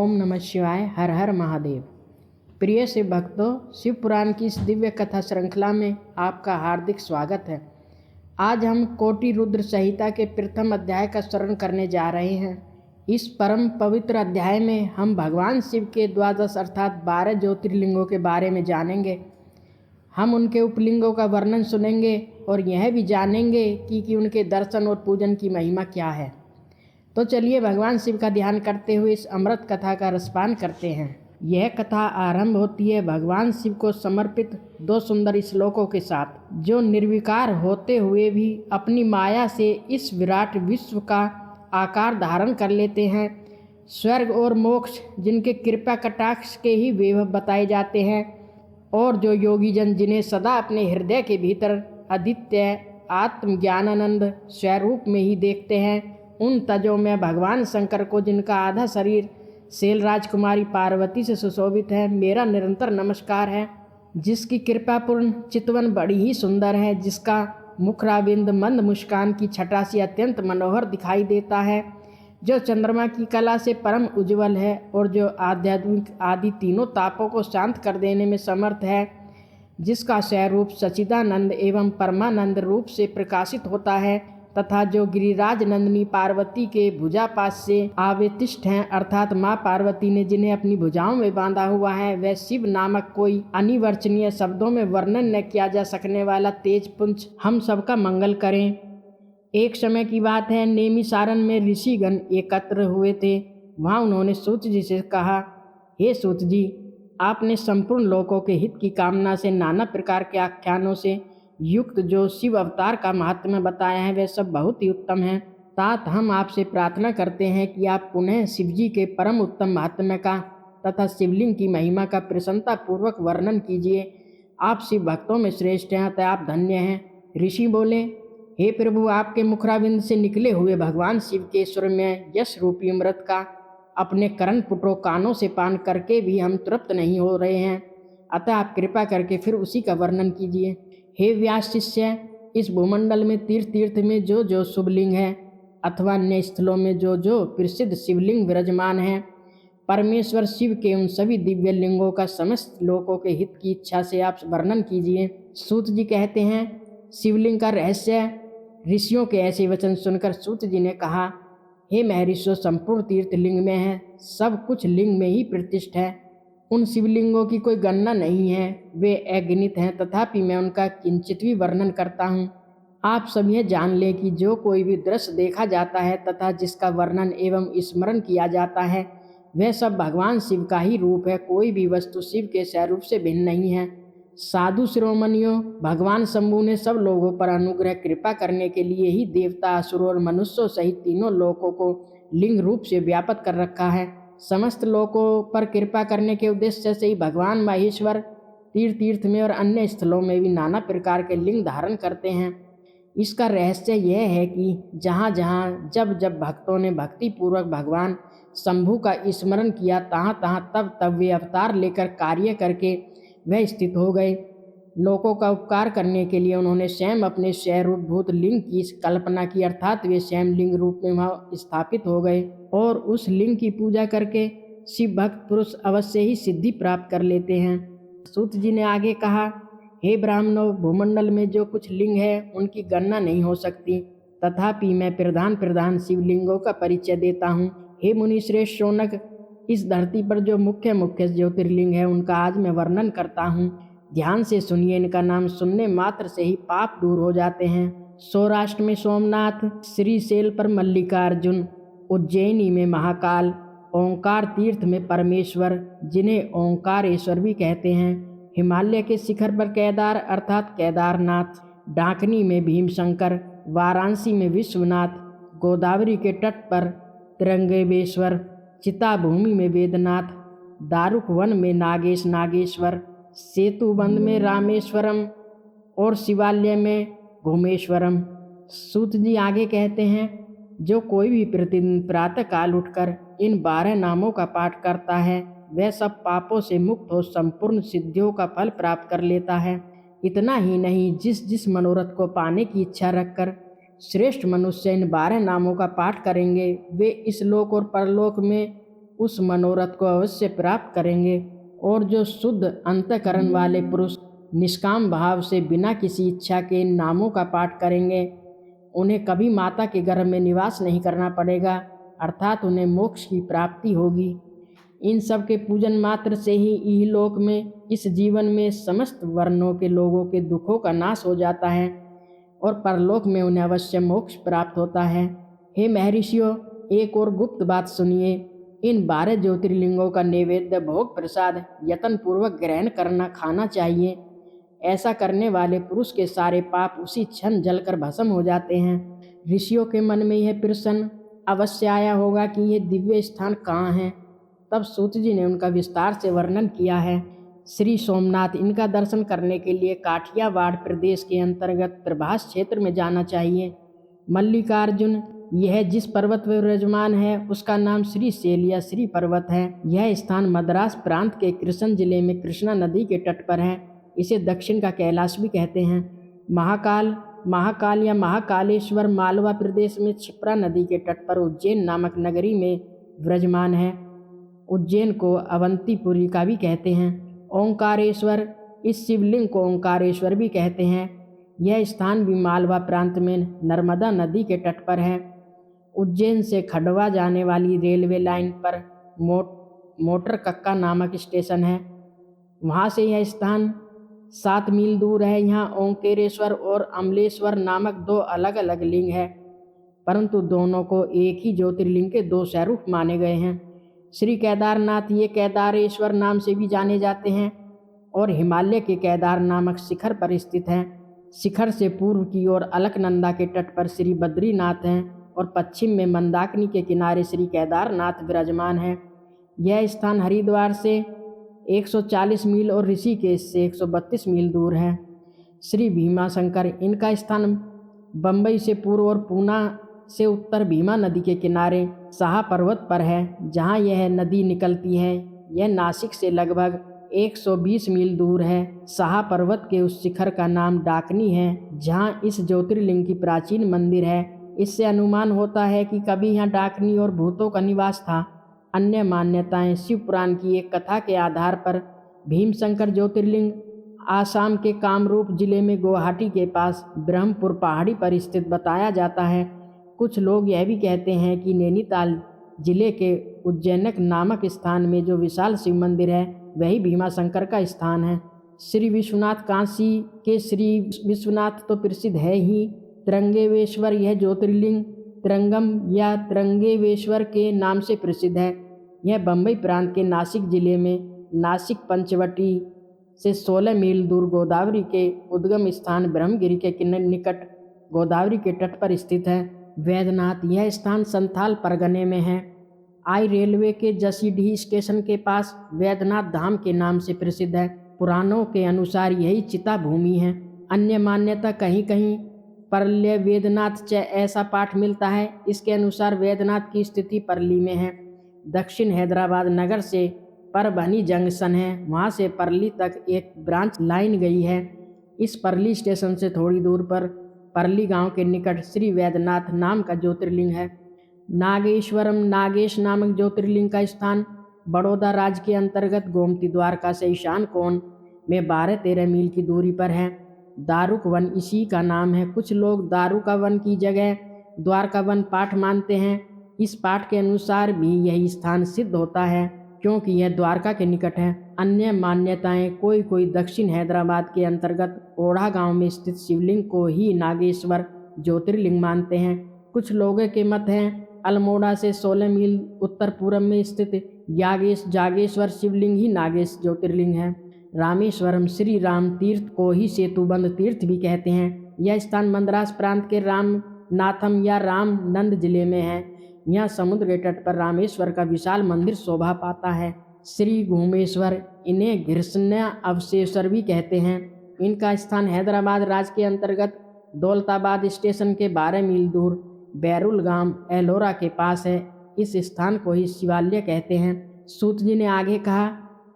ओम नमः शिवाय। हर हर महादेव। प्रिय शिव भक्तों, शिव पुराण की इस दिव्य कथा श्रृंखला में आपका हार्दिक स्वागत है। आज हम कोटि रुद्र संहिता के प्रथम अध्याय का श्रवण करने जा रहे हैं। इस परम पवित्र अध्याय में हम भगवान शिव के द्वादश अर्थात 12 ज्योतिर्लिंगों के बारे में जानेंगे। हम उनके उपलिंगों का वर्णन सुनेंगे और यह भी जानेंगे कि उनके दर्शन और पूजन की महिमा क्या है। तो चलिए भगवान शिव का ध्यान करते हुए इस अमृत कथा का रसपान करते हैं। यह कथा आरंभ होती है भगवान शिव को समर्पित 2 सुंदर श्लोकों के साथ, जो निर्विकार होते हुए भी अपनी माया से इस विराट विश्व का आकार धारण कर लेते हैं। स्वर्ग और मोक्ष जिनके कृपा कटाक्ष के ही वैभव बताए जाते हैं, और जो योगी जन जिन्हें सदा अपने हृदय के भीतर अद्वितीय आत्मज्ञानानंद स्वरूप में ही देखते हैं, उन तजों में भगवान शंकर को, जिनका आधा शरीर शैल राजकुमारी पार्वती से सुशोभित है, मेरा निरंतर नमस्कार है। जिसकी कृपापूर्ण चितवन बड़ी ही सुंदर है, जिसका मुखराबिंद मंद मुस्कान की छटा से अत्यंत मनोहर दिखाई देता है, जो चंद्रमा की कला से परम उज्ज्वल है और जो आध्यात्मिक आदि तीनों तापों को शांत कर देने में समर्थ है, जिसका स्वरूप सच्चिदानंद एवं परमानंद रूप से प्रकाशित होता है, तथा जो गिरिराज नंदिनी पार्वती के भुजापाश से आवेतिष्ठ हैं, अर्थात माँ पार्वती ने जिन्हें अपनी भुजाओं में बांधा हुआ है, वह शिव नामक कोई अनिवर्चनीय शब्दों में वर्णन न किया जा सकने वाला तेज पुंज हम सबका मंगल करें। एक समय की बात है, नेमिसारण में ऋषिगण एकत्र हुए थे। वहाँ उन्होंने सूत जी से कहा, हे सूत जी, आपने संपूर्ण लोकों के हित की कामना से नाना प्रकार के आख्यानों से युक्त जो शिव अवतार का महात्म्य बताया है, वह सब बहुत ही उत्तम है। तात हम आपसे प्रार्थना करते हैं कि आप पुनः शिव जी के परम उत्तम महात्म्य का तथा शिवलिंग की महिमा का प्रसन्नता पूर्वक वर्णन कीजिए। आप शिव भक्तों में श्रेष्ठ हैं, अतः आप धन्य हैं। ऋषि बोले, हे प्रभु, आपके मुखराबिंद से निकले हुए भगवान शिव के स्वर में यश रूपी अमृत का अपने कर्ण पुटों कानों से पान करके भी हम तृप्त नहीं हो रहे हैं, अतः आप कृपा करके फिर उसी का वर्णन कीजिए। हे व्यास शिष्य, इस भूमंडल में तीर्थ में जो शुभलिंग है अथवा अन्य स्थलों में जो प्रसिद्ध शिवलिंग विराजमान है, परमेश्वर शिव के उन सभी दिव्य लिंगों का समस्त लोकों के हित की इच्छा से आप वर्णन कीजिए। सूत जी कहते हैं, शिवलिंग का रहस्य। ऋषियों के ऐसे वचन सुनकर सूत जी ने कहा, हे महर्षियों, संपूर्ण तीर्थ लिंग में है, सब कुछ लिंग में ही प्रतिष्ठित है। उन शिवलिंगों की कोई गणना नहीं है, वे अगणित हैं, तथापि मैं उनका किंचित भी वर्णन करता हूँ। आप सब यह जान लें कि जो कोई भी दृश्य देखा जाता है तथा जिसका वर्णन एवं स्मरण किया जाता है, वह सब भगवान शिव का ही रूप है। कोई भी वस्तु शिव के स्वरूप से भिन्न नहीं है। साधु शिरोमणियों, भगवान शंभु ने सब लोगों पर अनुग्रह कृपा करने के लिए ही देवता, असुर और मनुष्यों सहित तीनों लोकों को लिंग रूप से व्याप्त कर रखा है। समस्त लोकों पर कृपा करने के उद्देश्य से ही भगवान महेश्वर तीर्थ में और अन्य स्थलों में भी नाना प्रकार के लिंग धारण करते हैं। इसका रहस्य यह है कि जहाँ जहाँ जब भक्तों ने भक्ति पूर्वक भगवान शंभु का स्मरण किया, तहाँ तहाँ तब वे अवतार लेकर कार्य करके वह स्थित हो गए। लोगों का उपकार करने के लिए उन्होंने स्वयं अपने स्वरूपभूत लिंग की कल्पना की, अर्थात वे स्वयं लिंग रूप में वहाँ स्थापित हो गए और उस लिंग की पूजा करके शिव भक्त पुरुष अवश्य ही सिद्धि प्राप्त कर लेते हैं। सूत जी ने आगे कहा, हे ब्राह्मणों, भूमंडल में जो कुछ लिंग है उनकी गणना नहीं हो सकती, तथापि मैं प्रधान शिवलिंगों का परिचय देता हूँ। हे मुनि श्रेष्ठ शौनक, इस धरती पर जो मुख्य ज्योतिर्लिंग है उनका आज मैं वर्णन करता हूँ। ध्यान से सुनिए, इनका नाम सुनने मात्र से ही पाप दूर हो जाते हैं। सौराष्ट्र में सोमनाथ, श्रीशैल पर मल्लिकार्जुन, उज्जैनी में महाकाल, ओंकार तीर्थ में परमेश्वर जिन्हें ओंकारेश्वर भी कहते हैं, हिमालय के शिखर पर केदार अर्थात केदारनाथ, डाकनी में भीमशंकर, वाराणसी में विश्वनाथ, गोदावरी के तट पर तिरंगेश्वर, चिताभूमि में वेदनाथ, दारुक वन में नागेश्वर, सेतुबंध में रामेश्वरम और शिवालय में घुमेश्वरम। सूत जी आगे कहते हैं, जो कोई भी प्रतिदिन प्रातः काल उठकर इन 12 नामों का पाठ करता है, वह सब पापों से मुक्त हो संपूर्ण सिद्धियों का फल प्राप्त कर लेता है। इतना ही नहीं, जिस मनोरथ को पाने की इच्छा रखकर श्रेष्ठ मनुष्य इन 12 नामों का पाठ करेंगे, वे इस लोक और परलोक में उस मनोरथ को अवश्य प्राप्त करेंगे। और जो शुद्ध अंतःकरण वाले पुरुष निष्काम भाव से बिना किसी इच्छा के इन नामों का पाठ करेंगे, उन्हें कभी माता के गर्भ में निवास नहीं करना पड़ेगा, अर्थात उन्हें मोक्ष की प्राप्ति होगी। इन सब के पूजन मात्र से ही इहलोक में, इस जीवन में समस्त वर्णों के लोगों के दुखों का नाश हो जाता है और परलोक में उन्हें अवश्य मोक्ष प्राप्त होता है। हे महर्षियों, एक और गुप्त बात सुनिए। इन 12 ज्योतिर्लिंगों का नैवेद्य भोग प्रसाद यत्न पूर्वक ग्रहण करना खाना चाहिए। ऐसा करने वाले पुरुष के सारे पाप उसी क्षण जलकर भस्म हो जाते हैं। ऋषियों के मन में यह प्रश्न अवश्य आया होगा कि ये दिव्य स्थान कहाँ हैं। तब सूत जी ने उनका विस्तार से वर्णन किया है। श्री सोमनाथ, इनका दर्शन करने के लिए काठियावाड़ प्रदेश के अंतर्गत प्रभास क्षेत्र में जाना चाहिए। मल्लिकार्जुन, यह जिस पर्वत पर विराजमान है उसका नाम श्री शैल या श्री पर्वत है। यह स्थान मद्रास प्रांत के कृष्ण जिले में कृष्णा नदी के तट पर है। इसे दक्षिण का कैलाश भी कहते हैं। महाकाल या महाकालेश्वर मालवा प्रदेश में क्षिप्रा नदी के तट पर उज्जैन नामक नगरी में विराजमान है। उज्जैन को अवंतीपुरी का भी कहते हैं। ओंकारेश्वर, इस शिवलिंग को ओंकारेश्वर भी कहते हैं। यह स्थान भी मालवा प्रांत में नर्मदा नदी के तट पर है। उज्जैन से खंडवा जाने वाली रेलवे लाइन पर मोटर कक्का नामक स्टेशन है। वहाँ से यह स्थान 7 मील दूर है। यहाँ ओंकारेश्वर और अमलेश्वर नामक 2 अलग अलग लिंग है, परंतु दोनों को एक ही ज्योतिर्लिंग के 2 स्वरूप माने गए हैं। श्री केदारनाथ, ये केदारेश्वर नाम से भी जाने जाते हैं और हिमालय के केदार नामक शिखर पर स्थित हैं। शिखर से पूर्व की ओर अलकनंदा के तट पर श्री बद्रीनाथ हैं और पश्चिम में मंदाकिनी के किनारे श्री केदारनाथ विराजमान है। यह स्थान हरिद्वार से 140 मील और ऋषिकेश से 132 मील दूर है। श्री भीमाशंकर, इनका स्थान बम्बई से पूर्व और पूना से उत्तर भीमा नदी के किनारे साहा पर्वत पर है, जहाँ यह नदी निकलती है। यह नासिक से लगभग 120 मील दूर है। साहा पर्वत के उस शिखर का नाम डाकनी है, जहाँ इस ज्योतिर्लिंग की प्राचीन मंदिर है। इससे अनुमान होता है कि कभी यहाँ डाकनी और भूतों का निवास था। अन्य मान्यताएं शिव पुराण की एक कथा के आधार पर भीमशंकर ज्योतिर्लिंग आसाम के कामरूप जिले में गुवाहाटी के पास ब्रह्मपुर पहाड़ी पर स्थित बताया जाता है। कुछ लोग यह भी कहते हैं कि नैनीताल जिले के उज्जैनक नामक स्थान में जो विशाल शिव मंदिर है वही भीमाशंकर का स्थान है। श्री विश्वनाथ, काशी के श्री विश्वनाथ तो प्रसिद्ध है ही। त्र्यंबकेश्वर, यह ज्योतिर्लिंग त्रिंगम या त्र्यंबकेश्वर के नाम से प्रसिद्ध है। यह बम्बई प्रांत के नासिक जिले में नासिक पंचवटी से 16 मील दूर गोदावरी के उद्गम स्थान ब्रह्मगिरी के निकट गोदावरी के तट पर स्थित है। वैद्यनाथ, यह स्थान संथाल परगने में है। आई रेलवे के जसीडीह स्टेशन के पास वैद्यनाथ धाम के नाम से प्रसिद्ध है। पुराणों के अनुसार यही चिता भूमि है। अन्य मान्यता कहीं कहीं परल्य वेदनाथ ऐसा पाठ मिलता है। इसके अनुसार वैद्यनाथ की स्थिति परली में है। दक्षिण हैदराबाद नगर से परभनी जंक्शन है, वहाँ से परली तक एक ब्रांच लाइन गई है। इस परली स्टेशन से थोड़ी दूर पर परली गांव के निकट श्री वैद्यनाथ नाम का ज्योतिर्लिंग है। नागेश्वरम, नागेश नामक ज्योतिर्लिंग का स्थान बड़ौदा राज्य के अंतर्गत गोमती द्वारका से ईशान कोण में 12-13 मील की दूरी पर है। दारुक वन इसी का नाम है। कुछ लोग दारुका वन की जगह द्वारका वन पाठ मानते हैं। इस पाठ के अनुसार भी यही स्थान सिद्ध होता है, क्योंकि यह द्वारका के निकट है। अन्य मान्यताएं कोई दक्षिण हैदराबाद के अंतर्गत ओढ़ा गांव में स्थित शिवलिंग को ही नागेश्वर ज्योतिर्लिंग मानते हैं। कुछ लोगों के मत हैं अल्मोड़ा से 16 मील उत्तर पूर्व में स्थित जागेश्वर शिवलिंग ही नागेश ज्योतिर्लिंग है। रामेश्वरम, श्री राम तीर्थ को ही सेतुबंध तीर्थ भी कहते हैं। यह स्थान मद्रास प्रांत के रामनाथम या रामनंद जिले में है। यहाँ समुद्र के तट पर रामेश्वर का विशाल मंदिर शोभा पाता है। श्री घूमेश्वर, इन्हें घृष्ण्य अवशेश्वर भी कहते हैं। इनका स्थान हैदराबाद राज्य के अंतर्गत दौलताबाद स्टेशन के 12 मील दूर बैरुल गांव एलोरा के पास है। इस स्थान को ही शिवालय कहते हैं। सूत जी ने आगे कहा,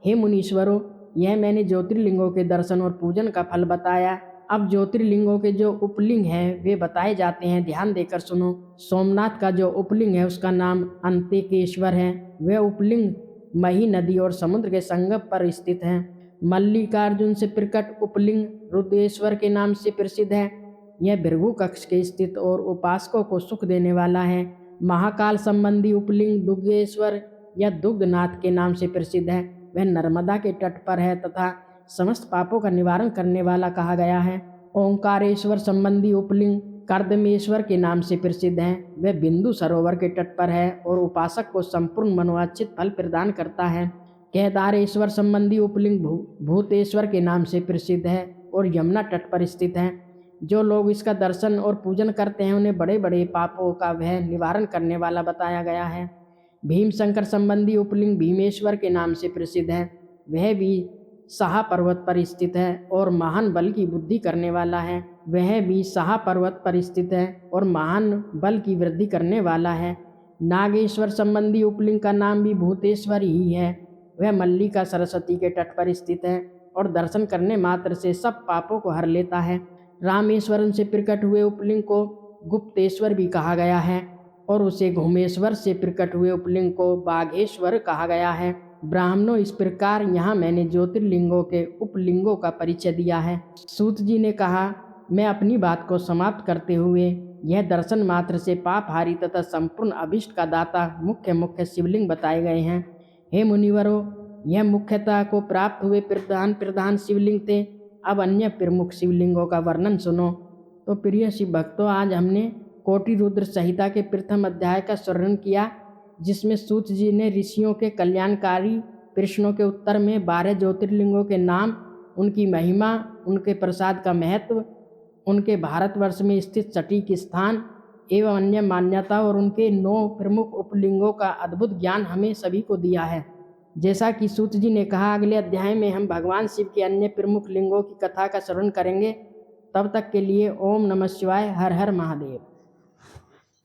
हे मुनीश्वरों, यह मैंने ज्योतिर्लिंगों के दर्शन और पूजन का फल बताया। अब ज्योतिर्लिंगों के जो उपलिंग हैं वे बताए जाते हैं, ध्यान देकर सुनो। सोमनाथ का जो उपलिंग है उसका नाम अंतिकेश्वर है। वह उपलिंग मही नदी और समुद्र के संगम पर स्थित है। मल्लिकार्जुन से प्रकट उपलिंग रुद्रेश्वर के नाम से प्रसिद्ध है। यह भृगु कक्ष के स्थित और उपासकों को सुख देने वाला है। महाकाल संबंधी उपलिंग दुग्गेश्वर या दुग्धनाथ के नाम से प्रसिद्ध है। वह नर्मदा के तट पर है तथा समस्त पापों का निवारण करने वाला कहा गया है। ओंकारेश्वर संबंधी उपलिंग कर्दमेश्वर के नाम से प्रसिद्ध है। वह बिंदु सरोवर के तट पर है और उपासक को संपूर्ण मनोवांछित फल प्रदान करता है। केदारेश्वर संबंधी उपलिंग भूतेश्वर के नाम से प्रसिद्ध है और यमुना तट पर स्थित है। जो लोग इसका दर्शन और पूजन करते हैं उन्हें बड़े बड़े पापों का वह निवारण करने वाला बताया गया है। भीमशंकर संबंधी उपलिंग भीमेश्वर के नाम से प्रसिद्ध है। वह भी साहा पर्वत पर स्थित है और महान बल की बुद्धि करने वाला है। वह भी साहा पर्वत पर स्थित है और महान बल की वृद्धि करने वाला है। नागेश्वर संबंधी उपलिंग का नाम भी भूतेश्वर ही है। वह मल्लिका सरस्वती के तट पर स्थित है और दर्शन करने मात्र से सब पापों को हर लेता है। रामेश्वरम से प्रकट हुए उपलिंग को गुप्तेश्वर भी कहा गया है और उसे घुमेश्वर से प्रकट हुए उपलिंग को बाघेश्वर कहा गया है। ब्राह्मणों, इस प्रकार यहाँ मैंने ज्योतिर्लिंगों के उपलिंगों का परिचय दिया है। सूत जी ने कहा, मैं अपनी बात को समाप्त करते हुए यह दर्शन मात्र से पापहारी तथा संपूर्ण अभिष्ट का दाता मुख्य शिवलिंग बताए गए हैं। हे मुनिवरों, यह मुख्यता को प्राप्त हुए प्रधान शिवलिंग थे। अब अन्य प्रमुख शिवलिंगों का वर्णन सुनो। तो प्रिय शिव भक्तों, आज हमने कोटि रुद्र संहिता के प्रथम अध्याय का श्रवण किया, जिसमें सूत जी ने ऋषियों के कल्याणकारी प्रश्नों के उत्तर में 12 ज्योतिर्लिंगों के नाम, उनकी महिमा, उनके प्रसाद का महत्व, उनके भारतवर्ष में स्थित सटीक स्थान एवं अन्य मान्यता और उनके 9 प्रमुख उपलिंगों का अद्भुत ज्ञान हमें सभी को दिया है। जैसा कि सूत जी ने कहा, अगले अध्याय में हम भगवान शिव के अन्य प्रमुख लिंगों की कथा का श्रवण करेंगे। तब तक के लिए ओम नमः शिवाय, हर हर महादेव।